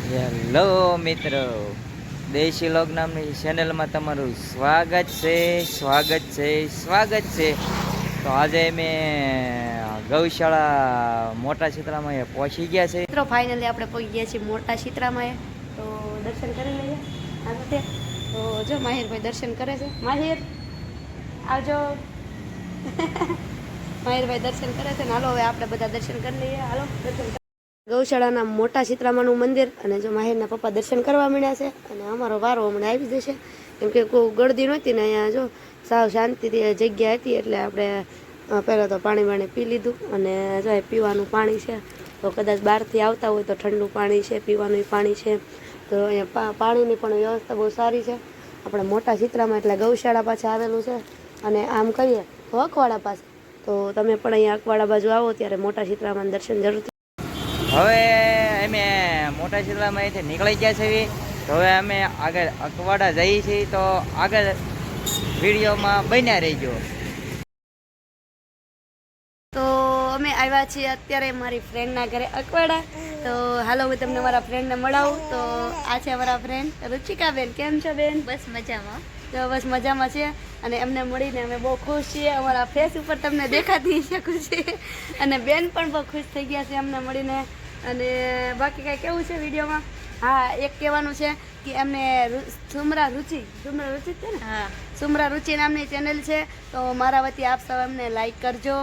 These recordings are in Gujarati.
હેલો મિત્રો, દેશી લોગ નામની ચેનલમાં તમારું સ્વાગત છે. તો આજે મેં ગૌશાળા મોટા ચિત્રામાં પહોંચી ગયા છે. મિત્રો ફાઇનલી આપણે પહોંચી ગયા છીએ મોટા ચિત્રામાં. તો દર્શન કરી લઈએ આ વખતે. તો જો માહિરભાઈ દર્શન કરે છે. માહિર આવજો. માહિરભાઈ દર્શન કરે છે ને હાલો હવે આપણે બધા દર્શન કરી લઈએ. હાલો દર્શન. ગૌશાળાના મોટા ચિત્રામાનું મંદિર. અને જો માહિરના પપ્પા દર્શન કરવા મળ્યા છે અને અમારો વારો હમણાં આવી જશે, કેમ કે કોઈ ગળદી નહોતી ને અહીંયા જો સાવ શાંતિથી જગ્યા હતી એટલે આપણે પહેલાં તો પાણી પી લીધું. અને જો પીવાનું પાણી છે, તો કદાચ બહારથી આવતા હોય તો ઠંડુ પાણી છે, પીવાનું પાણી છે. તો અહીંયા પાણીની પણ વ્યવસ્થા બહુ સારી છે આપણે મોટા ચિત્રામાં. એટલે ગૌશાળા પાસે આવેલું છે. અને આમ કહીએ તો અખવાડા પાસે. તો તમે પણ અહીંયા અખવાડા બાજુ આવો ત્યારે મોટા ચિત્રામાં દર્શન જરૂરથી. હવે અમે મોટા ચિત્રામાં અહીંથી નીકળી ગયા છીએ. તો હવે અમે આગળ અકવાડા જઈએ છીએ. તો આગળ વિડીયોમાં બન્યા રહીજો. તો અમે આવ્યા છીએ અત્યારે મારી ફ્રેન્ડના ઘરે અકવાડા. તો હાલો હું તમને મારા ફ્રેન્ડને મળાવું. તો આ છે અમારા ફ્રેન્ડ રુચિકાબેન. કેમ છો બેન? બસ મજામાં. તો બસ મજામાં છે. અને એમને મળીને અમે બહુ ખુશ છીએ. અમારા ફેસ ઉપર તમને દેખાતી છે ખુશી. અને બેન પણ બહુ ખુશ થઈ ગયા છે અમને મળીને. અને બાકી કાંઈ કેવું છે વિડીયોમાં? હા, એક કહેવાનું છે કે એમને સુમરા રુચિ છે ને? હા, સુમરા રુચિ નામની ચેનલ છે. તો મારા વતી આપ સૌ એમને લાઈક કરજો,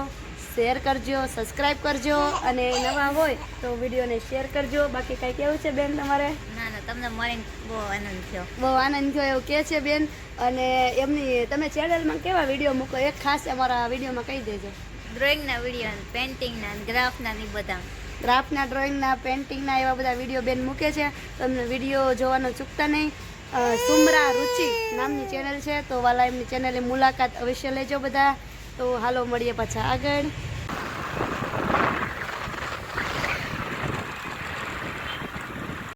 શેર કરજો, સબસ્ક્રાઈબ કરજો. અને નવા હોય તો વિડીયોને શેર કરજો. બાકી કાંઈ કેવું છે બેન તમારે? ના તમને મળીને બહુ આનંદ થયો. બહુ આનંદ થયો એવું કહે છે બેન. અને એમની તમે ચેનલમાં કેવા વિડીયો મૂકો એક ખાસ અમારા વિડીયોમાં કહી દેજો. ડ્રોઈંગના વિડીયો, પેઇન્ટિંગના, ગ્રાફના ને બધા. ગ્રાફના, ડ્રોઈંગના, પેઇન્ટિંગના એવા બધા વિડીયો બેન મૂકે છે. તમને વિડીયો જોવાનું ચૂકતા નહીં. સુમરા રુચિ નામની ચેનલ છે. તો વાલા એમની ચેનલની મુલાકાત અવશ્ય લેજો બધા. તો હાલો મળીએ પાછા આગળ.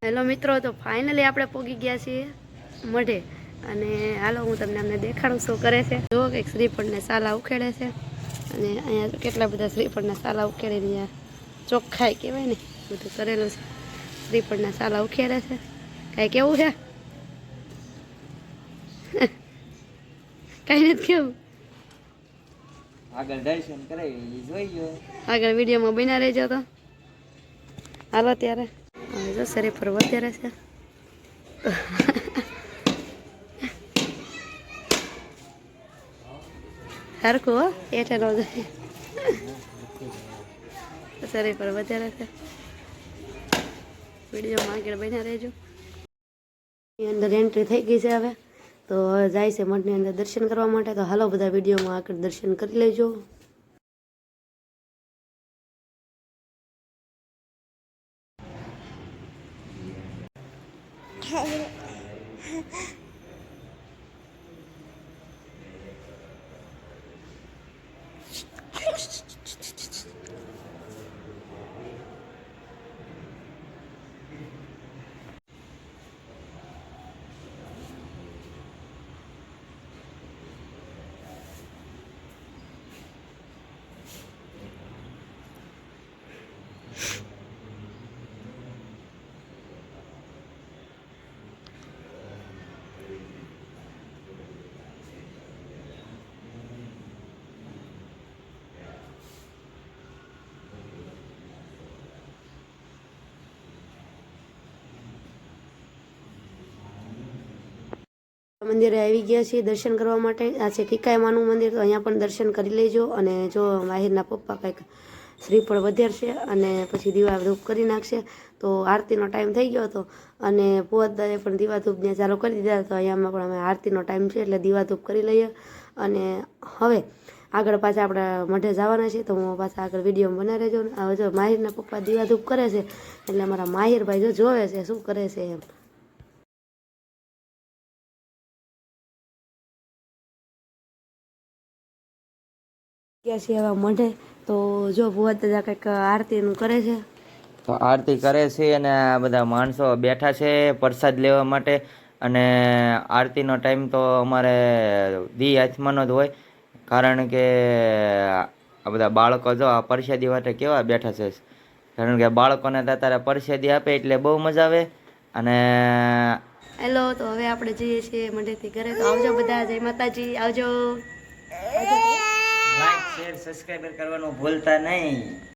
હેલો મિત્રો, તો ફાઇનલી આપણે પહોંચી ગયા છીએ મઢે. અને હાલો હું તમને અમને દેખાડું શું કરે છે. જો કંઈક શ્રીફળને સાલા ઉખેડે છે. અને અહીંયા કેટલા બધા શ્રીફળના સાલા ઉખેડીને ચોખ્ખાઈ કહેવાય ને બધું કરેલું છે. શ્રીફળના સાલા ઉખેડે છે. કાંઈ કેવું છે? કાંઈ નથી કેવું. આગળ દર્શન કરાવી જોઈએ. આગળ વિડીયોમાં બન્યા રહેજો. તો હાલો ત્યારે જો શ્રીફળ વધારે છે. સરખું હો, એઠે નો જાય. શ્રીફળ વધારે છે. વિડીયોમાં આગળ બન્યા રહેજો. અંદર એન્ટ્રી થઈ ગઈ છે હવે. તો જાય છે મઠની અંદર દર્શન કરવા માટે. તો હાલો બધા વિડીયોમાં આગળ દર્શન કરી લેજો. મંદિરે આવી ગયા છીએ દર્શન કરવા માટે. આ છે કિકાયમાનું મંદિર. તો અહીંયા પણ દર્શન કરી લેજો. અને જો માહિરના પપ્પા કંઈક શ્રીફળ વધારશે અને પછી દીવા ધૂપ કરી નાખશે. તો આરતીનો ટાઈમ થઈ ગયો હતો અને પુવાદાએ પણ દીવા ધૂપને ચાલુ કરી દીધા. તો અહીંયામાં પણ અમે આરતીનો ટાઈમ છે એટલે દીવા ધૂપ કરી લઈએ. અને હવે આગળ પાછા આપણે મઢે જવાના છીએ. તો હું પાછા આગળ વિડીયો બનાવી રહેજો. હવે જો માહિરના પપ્પા દીવા ધૂપ કરે છે એટલે અમારા માહિરભાઈ જો જોવે છે શું કરે છે એમ. ગયા છીએ હવે મઢે. તો જો ભુવા દાદા કંઈક આરતીનું કરે છે. તો આરતી કરે છે અને આ બધા માણસો બેઠા છે પ્રસાદ લેવા માટે. અને આરતીનો ટાઈમ તો અમારે દી હાથમાંનો જ હોય, કારણ કે આ બધા બાળકો જો આ પ્રસાદી માટે કેવા બેઠા છે. કારણ કે બાળકોને અત્યારે પ્રસાદી આપે એટલે બહુ મજા આવે. અને હેલો, તો હવે આપણે જઈએ છીએ મંડેથી ઘરે. તો આવજો બધા, જય માતાજી, આવજો. લાઈક શેર સબસ્ક્રાઈબર કરવાનું ભૂલતા નહીં.